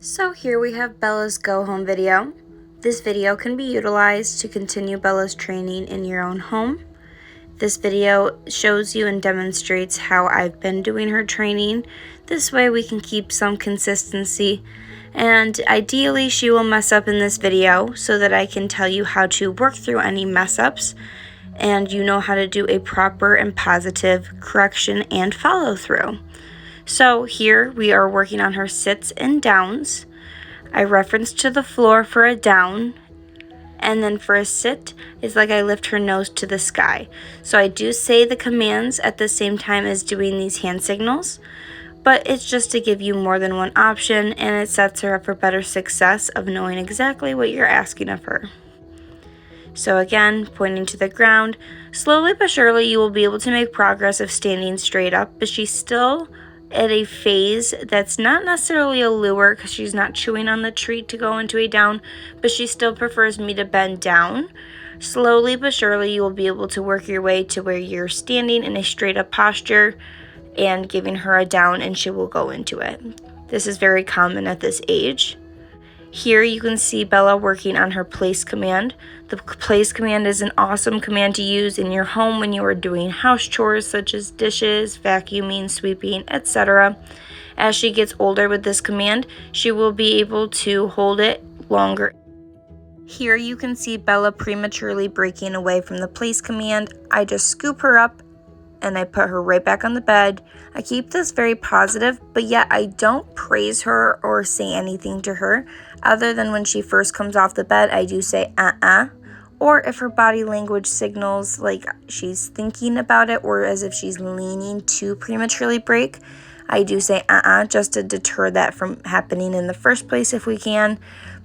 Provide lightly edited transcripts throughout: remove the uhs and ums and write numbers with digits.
So here we have Bella's go home video. This video can be utilized to continue Bella's training in your own home. This video shows you and demonstrates how I've been doing her training. This way we can keep some consistency, and ideally she will mess up in this video so that I can tell you how to work through any mess ups and you know how to do a proper and positive correction and follow through. So here we are working on her sits and downs. I reference to the floor for a down, and then for a sit, it's like I lift her nose to the sky. So I do say the commands at the same time as doing these hand signals, but it's just to give you more than one option, and it sets her up for better success of knowing exactly what you're asking of her. So again, pointing to the ground, slowly but surely you will be able to make progress of standing straight up, but she's still at a phase that's not necessarily a lure because she's not chewing on the treat to go into a down, but she still prefers me to bend down. Slowly but surely you will be able to work your way to where you're standing in a straight up posture and giving her a down, and she will go into it. This is very common at this age. Here you can see Bella working on her place command. The place command is an awesome command to use in your home when you are doing house chores such as dishes, vacuuming, sweeping, etc. As she gets older with this command, she will be able to hold it longer. Here you can see Bella prematurely breaking away from the place command. I just scoop her up and I put her right back on the bed. I keep this very positive, but yet I don't praise her or say anything to her other than when she first comes off the bed. I do say or if her body language signals like she's thinking about it or as if she's leaning to prematurely break, I do say just to deter that from happening in the first place if we can.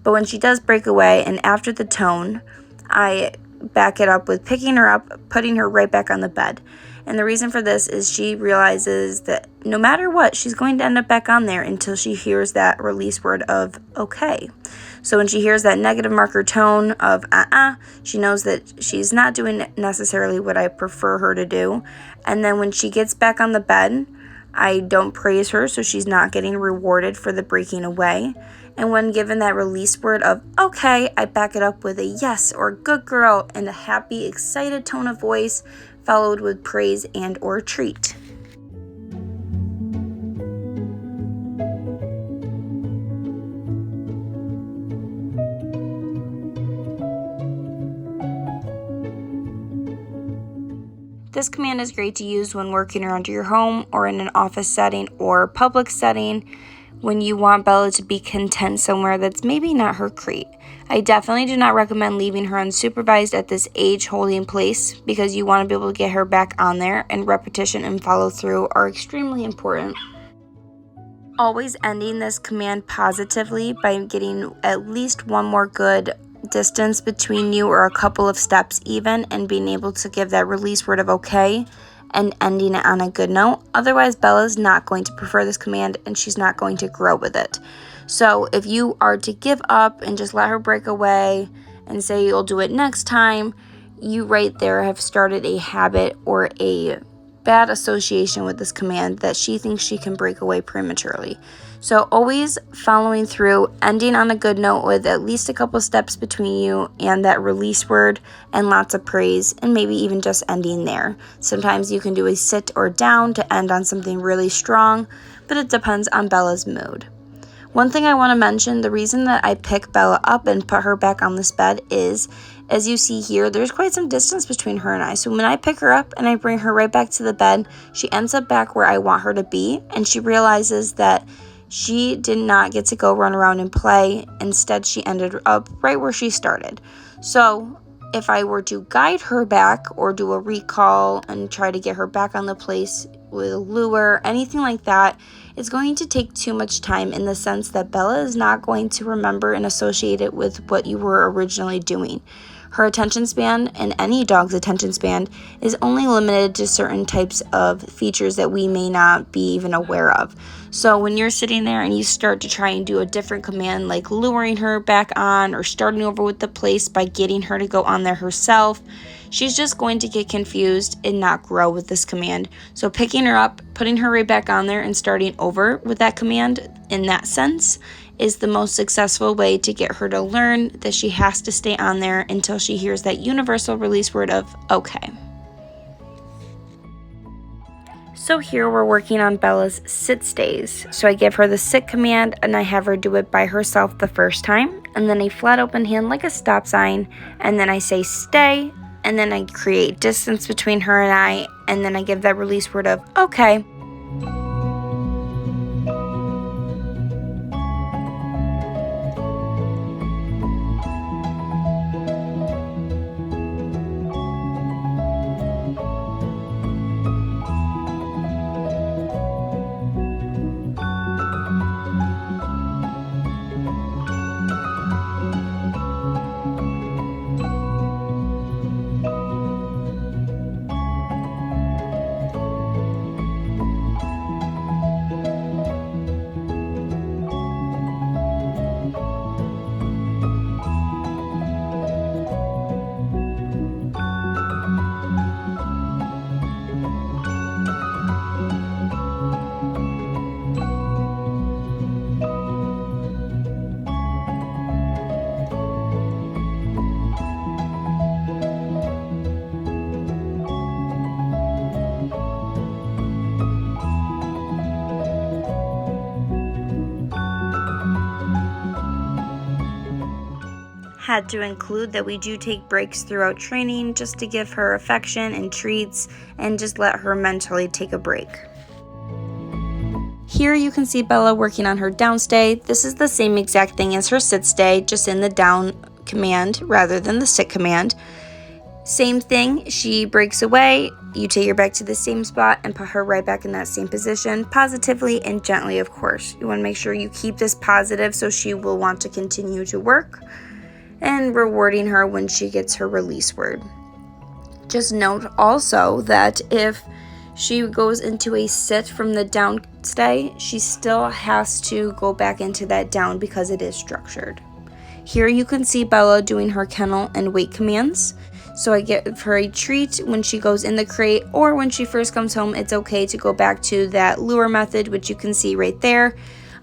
But when she does break away and after the tone, I back it up with picking her up, putting her right back on the bed. And the reason for this is she realizes that no matter what, she's going to end up back on there until she hears that release word of okay. So when she hears that negative marker tone of she knows that she's not doing necessarily what I prefer her to do. And then when she gets back on the bed, I don't praise her, so she's not getting rewarded for the breaking away. And when given that release word of okay, I back it up with a yes or good girl and a happy, excited tone of voice, followed with praise and or treat. This command is great to use when working around your home or in an office setting or public setting when you want Bella to be content somewhere that's maybe not her crate. I definitely do not recommend leaving her unsupervised at this age holding place because you want to be able to get her back on there, and repetition and follow through are extremely important. Always ending this command positively by getting at least one more good distance between you or a couple of steps even, and being able to give that release word of okay and ending it on a good note. Otherwise, Bella's not going to prefer this command and she's not going to grow with it. So if you are to give up and just let her break away and say you'll do it next time, you right there have started a habit or a bad association with this command that she thinks she can break away prematurely. So always following through, ending on a good note with at least a couple steps between you and that release word and lots of praise, and maybe even just ending there. Sometimes you can do a sit or down to end on something really strong, but it depends on Bella's mood. One thing I want to mention, the reason that I pick Bella up and put her back on this bed is, as you see here, there's quite some distance between her and I. So when I pick her up and I bring her right back to the bed, she ends up back where I want her to be, and she realizes that she did not get to go run around and play. Instead, she ended up right where she started. So if I were to guide her back or do a recall and try to get her back on the place with a lure, anything like that, it's going to take too much time in the sense that Bella is not going to remember and associate it with what you were originally doing. Her attention span, and any dog's attention span, is only limited to certain types of features that we may not be even aware of. So when you're sitting there and you start to try and do a different command like luring her back on or starting over with the place by getting her to go on there herself, she's just going to get confused and not grow with this command. So picking her up, putting her right back on there and starting over with that command in that sense is the most successful way to get her to learn that she has to stay on there until she hears that universal release word of okay. So here we're working on Bella's sit stays. So I give her the sit command and I have her do it by herself the first time, and then a flat open hand like a stop sign, and then I say stay, and then I create distance between her and I, and then I give that release word of okay. Had to include that we do take breaks throughout training just to give her affection and treats and just let her mentally take a break. Here you can see Bella working on her down stay. This is the same exact thing as her sit stay, just in the down command rather than the sit command. Same thing, she breaks away, you take her back to the same spot and put her right back in that same position, positively and gently, of course. You want to make sure you keep this positive so she will want to continue to work, and rewarding her when she gets her release word. Just note also that if she goes into a sit from the down stay, she still has to go back into that down because it is structured. Here you can see Bella doing her kennel and weight commands. So I give her a treat when she goes in the crate, or when she first comes home, it's okay to go back to that lure method, which you can see right there.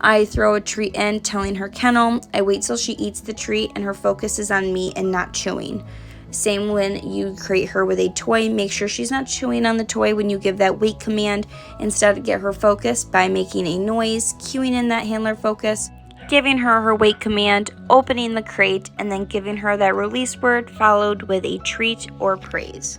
I throw a treat in, telling her kennel. I wait till she eats the treat and her focus is on me and not chewing. Same when you crate her with a toy, make sure she's not chewing on the toy when you give that wait command. Instead, get her focus by making a noise, cueing in that handler focus, giving her her wait command, opening the crate, and then giving her that release word followed with a treat or praise.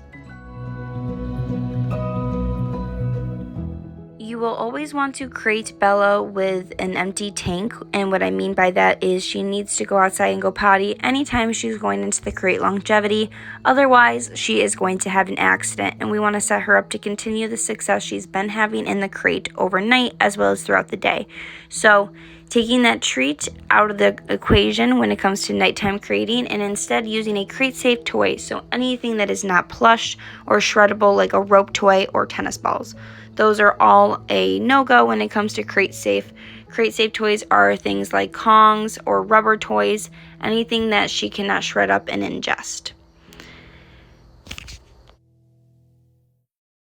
You will always want to crate Bella with an empty tank, and what I mean by that is she needs to go outside and go potty anytime she's going into the crate longevity. Otherwise, she is going to have an accident, and we want to set her up to continue the success she's been having in the crate overnight as well as throughout the day. So taking that treat out of the equation when it comes to nighttime crating, and instead using a crate safe toy, so anything that is not plush or shreddable like a rope toy or tennis balls. Those are all a no-go when it comes to crate safe. Crate safe toys are things like Kongs or rubber toys, anything that she cannot shred up and ingest.